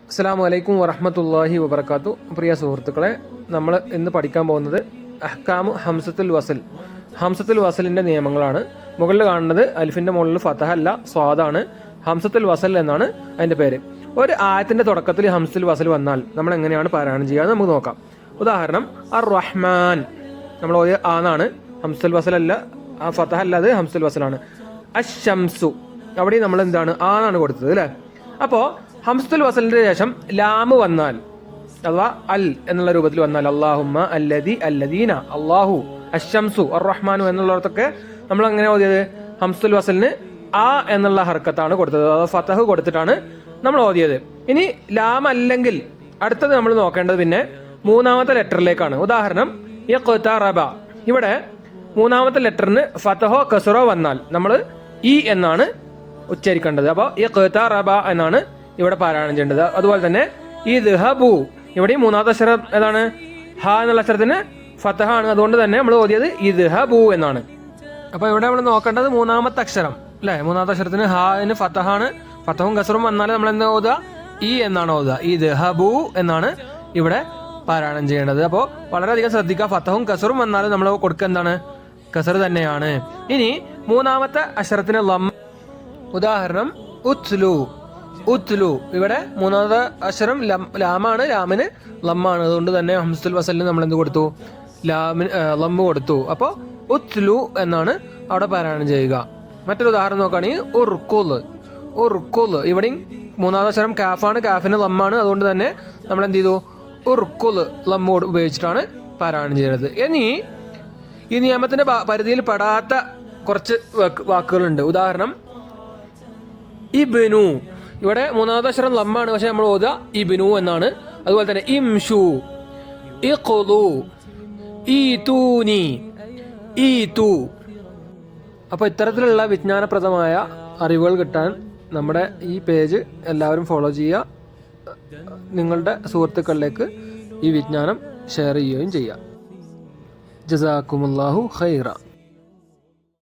അസ്സലാമു അലൈക്കും വറഹ്മത്തുള്ളാഹി വബറകാത്തു. പ്രിയ സുഹൃത്തുക്കളെ, നമ്മൾ ഇന്ന് പഠിക്കാൻ പോകുന്നത് അഹ്കാമു ഹംസത്തുൽ വസൽ. ഹംസത്തുൽ വസലിന്റെ നിയമങ്ങളാണ്. മുകളിൽ കാണുന്നത് അലിഫിന്റെ മുകളിൽ ഫതഹ അല്ല സ്വാദാണ്. ഹംസത്തുൽ വസൽ എന്നാണ് അതിന്റെ പേര്. ഒരു ആയത്തിന്റെ തുടക്കത്തിൽ ഹംസത്തുൽ വസൽ വന്നാൽ നമ്മൾ എങ്ങനെയാണ് പാരായണം ചെയ്യുക നമുക്ക് നോക്കാം. ഉദാഹരണം അർ റഹ്മാൻ, നമ്മൾ ആന്നാണ്, ഹംസത്തുൽ വസൽ അല്ല, ഫതഹ അല്ലാതെ ഹംസത്തുൽ വസലാണ്. അശംസു, അവിടെ നമ്മൾ എന്താണ് ആന്നാണ് കൊടുത്തത് അല്ലേ. അപ്പോ ഹംസത്തുൽ വസലിന്റെ ശേഷം ലാമ് വന്നാൽ അഥവാ അൽ എന്നുള്ള രൂപത്തിൽ വന്നാൽ അല്ലാഹുമ്മ അല്ലദി അല്ലദീന അല്ലാഹു അശംസു അർ റഹ്മാനു എന്നുള്ളതൊക്കെ നമ്മൾ അങ്ങനെ ഓതിയത് ഹംസത്തുൽ വസലിന് ആ എന്നുള്ള ഹർക്കത്താണ് കൊടുത്തത്, അഥവാ ഫതഹ് കൊടുത്തിട്ടാണ് നമ്മൾ ഓതിയത്. ഇനി ലാം അല്ലെങ്കിൽ അടുത്തത് നമ്മൾ നോക്കേണ്ടത് പിന്നെ മൂന്നാമത്തെ ലെറ്ററിലേക്കാണ്. ഉദാഹരണം ഇഖ്തറബ, ഇവിടെ മൂന്നാമത്തെ ലെറ്ററിന് ഫതഹോ കസറോ വന്നാൽ നമ്മൾ ഇ എന്നാണ് ഉച്ചരിക്കേണ്ടത്. അപ്പോൾ ഇഖ്തറബ എന്നാണ് ഇവിടെ പാരായണം ചെയ്യേണ്ടത്. അതുപോലെ തന്നെ ഇദ്ഹബു, ഇവിടെ മൂന്നാമത്തെ അക്ഷരം ഏതാണ്? ഹ എന്നുള്ള അക്ഷരത്തിന് ഫതഹ ആണ്, അതുകൊണ്ട് തന്നെ നമ്മൾ ഓതിയത് ഇദ്ഹബു എന്നാണ്. അപ്പൊ ഇവിടെ നമ്മൾ നോക്കേണ്ടത് മൂന്നാമത്തെ അക്ഷരം അല്ലെ. മൂന്നാമത്തെ അക്ഷരത്തിന് ഹാന് ഫതഹ ആണ്. ഫതഹും കസറും വന്നാൽ നമ്മൾ എന്താ ഓതുക? ഇ എന്നാണ് ഓതുക. ഇദ്ഹബു എന്നാണ് ഇവിടെ പാരായണം ചെയ്യേണ്ടത്. അപ്പോൾ വളരെയധികം ശ്രദ്ധിക്കുക. ഫതഹും കസറും വന്നാൽ നമ്മൾ കൊടുക്കുക എന്താണ്? കസർ തന്നെയാണ്. ഇനി മൂന്നാമത്തെ അക്ഷരത്തിന് ലം. ഉദാഹരണം ഉത്ലു. ഉത്ലു, ഇവിടെ മൂന്നാമത്തെ അക്ഷരം ലാമാണ്, ലാമിന് ലമ്മാണ്, അതുകൊണ്ട് തന്നെ ഹംസത്തുൽ വസലിന് നമ്മൾ എന്ത് കൊടുത്തു? ലാമിന് ലമ്മ് കൊടുത്തു. അപ്പോൾ ഉത്ലു എന്നാണ് അവിടെ പാരായണം ചെയ്യുക. മറ്റൊരു ഉദാഹരണം നോക്കുകയാണെങ്കിൽ ഉർക്കുൽ. ഉർക്കുൽ, ഇവിടെയും മൂന്നാമത്തെ അക്ഷരം കാഫാണ്, കാഫിന് ലമ്മാണ്, അതുകൊണ്ട് തന്നെ നമ്മൾ എന്ത് ചെയ്തു? ഉർക്കുൽ ലമ്മ് ഉപയോഗിച്ചിട്ടാണ് പാരായണം ചെയ്യുന്നത്. ഇനി ഈ നിയമത്തിന്റെ പരിധിയിൽ പെടാത്ത കുറച്ച് വാക്കുകളുണ്ട്. ഉദാഹരണം ഇബ്നു, ഇവിടെ മൂന്നാമത്തെ അക്ഷരം ലമ്മാണ്, പക്ഷെ നമ്മൾ ഓതുക ഇബ്നു എന്നാണ്. അതുപോലെ തന്നെ ഇംഷു, ഇഖ്ദു, ഈതൂനി, ഈതു. അപ്പോൾ ഇത്തരത്തിലുള്ള വിജ്ഞാനപ്രദമായ അറിവുകൾ കിട്ടാൻ നമ്മുടെ ഈ പേജ് എല്ലാവരും ഫോളോ ചെയ്യുക. നിങ്ങളുടെ സുഹൃത്തുക്കളിലേക്ക് ഈ വിജ്ഞാനം ഷെയർ ചെയ്യുകയും ചെയ്യുക. ജസാക്കുമുല്ലാഹു ഖൈറ.